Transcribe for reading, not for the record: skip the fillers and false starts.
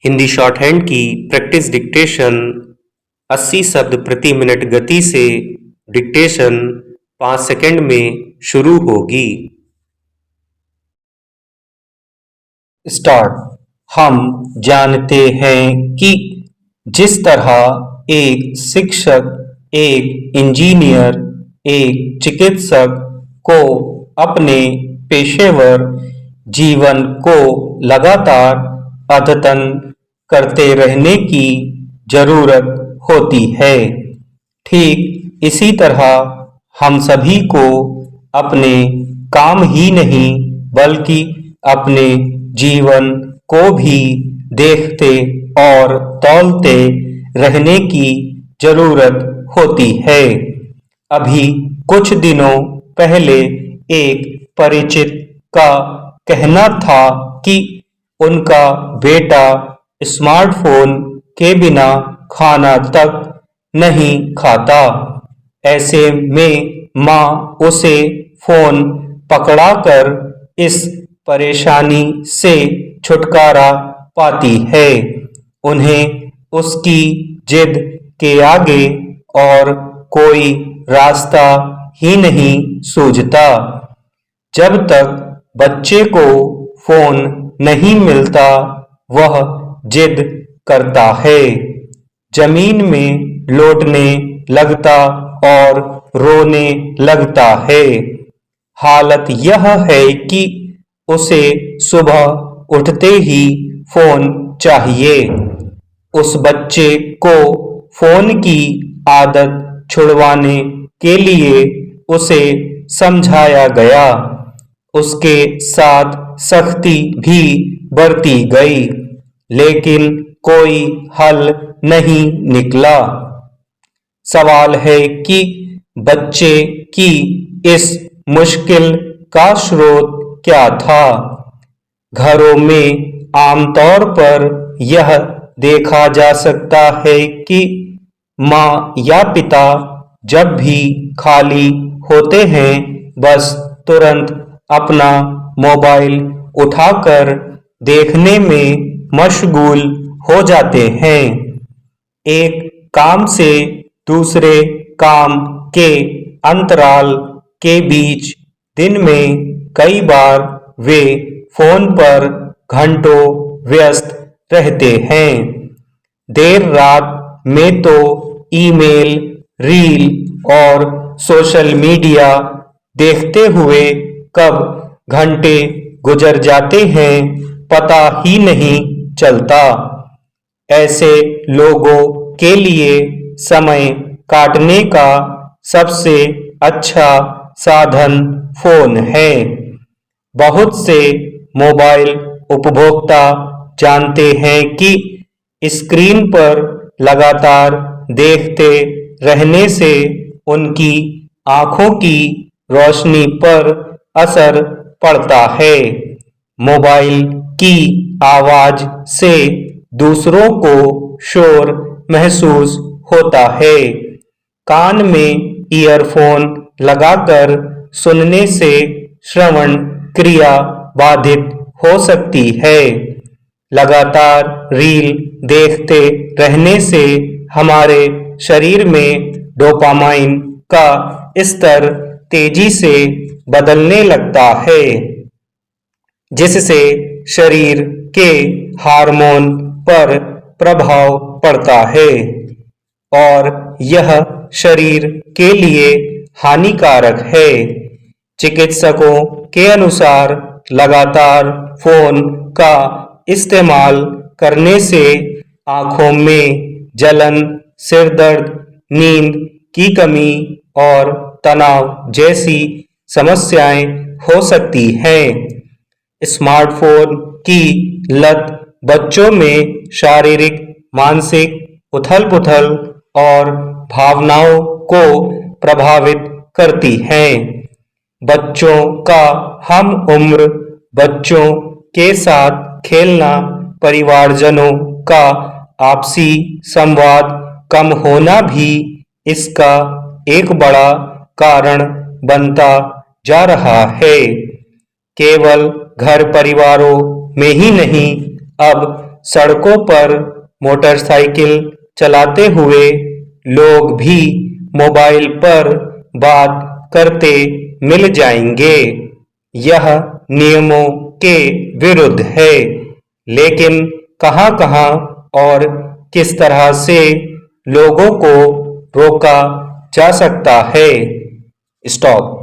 Hindi short hand की practice dictation 80 शब्द प्रति मिनट गति से डिक्टेशन 5 सेकंड में शुरू होगी। स्टार्ट। हम जानते हैं कि जिस तरह एक शिक्षक, एक इंजीनियर, एक चिकित्सक को अपने पेशेवर जीवन को लगातार अद्यतन करते रहने की जरूरत होती है, ठीक इसी तरह हम सभी को अपने काम ही नहीं बल्कि अपने जीवन को भी देखते और तौलते रहने की जरूरत होती है। अभी कुछ दिनों पहले एक परिचित का कहना था कि उनका बेटा स्मार्टफोन के बिना खाना तक नहीं खाता। ऐसे में माँ उसे फोन पकड़ाकर इस परेशानी से छुटकारा पाती है। उन्हें उसकी जिद के आगे और कोई रास्ता ही नहीं सूझता। जब तक बच्चे को फोन नहीं मिलता वह जिद करता है, जमीन में लौटने लगता और रोने लगता है। हालत यह है कि उसे सुबह उठते ही फोन चाहिए। उस बच्चे को फोन की आदत छुड़वाने के लिए उसे समझाया गया, उसके साथ सख्ती भी बरती गई, लेकिन कोई हल नहीं निकला। सवाल है कि बच्चे की इस मुश्किल का स्रोत क्या था। घरों में आमतौर पर यह देखा जा सकता है कि माँ या पिता जब भी खाली होते हैं बस तुरंत अपना मोबाइल उठाकर देखने में मशगूल हो जाते हैं। एक काम से दूसरे काम के अंतराल के बीच दिन में कई बार वे फोन पर घंटों व्यस्त रहते हैं। देर रात में तो ईमेल, रील और सोशल मीडिया देखते हुए कब घंटे गुजर जाते हैं पता ही नहीं चलता। ऐसे लोगों के लिए समय काटने का सबसे अच्छा साधन फोन है। बहुत से मोबाइल उपभोक्ता जानते हैं कि स्क्रीन पर लगातार देखते रहने से उनकी आंखों की रोशनी पर असर पड़ता है। मोबाइल की आवाज से दूसरों को शोर महसूस होता है। कान में ईयरफोन लगाकर सुनने से श्रवण क्रिया बाधित हो सकती है। लगातार रील देखते रहने से हमारे शरीर में डोपामाइन का स्तर तेजी से बदलने लगता है, जिससे शरीर के हार्मोन पर प्रभाव पड़ता है और यह शरीर के लिए हानिकारक है। चिकित्सकों के अनुसार लगातार फोन का इस्तेमाल करने से आंखों में जलन, सिर दर्द, नींद की कमी और तनाव जैसी समस्याएं हो सकती हैं। स्मार्टफोन की लत बच्चों में शारीरिक, मानसिक उथल-पुथल और भावनाओं को प्रभावित करती हैं। बच्चों का हम उम्र बच्चों के साथ खेलना, परिवारजनों का आपसी संवाद कम होना भी इसका एक बड़ा कारण बनता जा रहा है। केवल घर परिवारों में ही नहीं, अब सड़कों पर मोटरसाइकिल चलाते हुए लोग भी मोबाइल पर बात करते मिल जाएंगे। यह नियमों के विरुद्ध है, लेकिन कहां-कहां और किस तरह से लोगों को रोका जा सकता है। स्टॉप।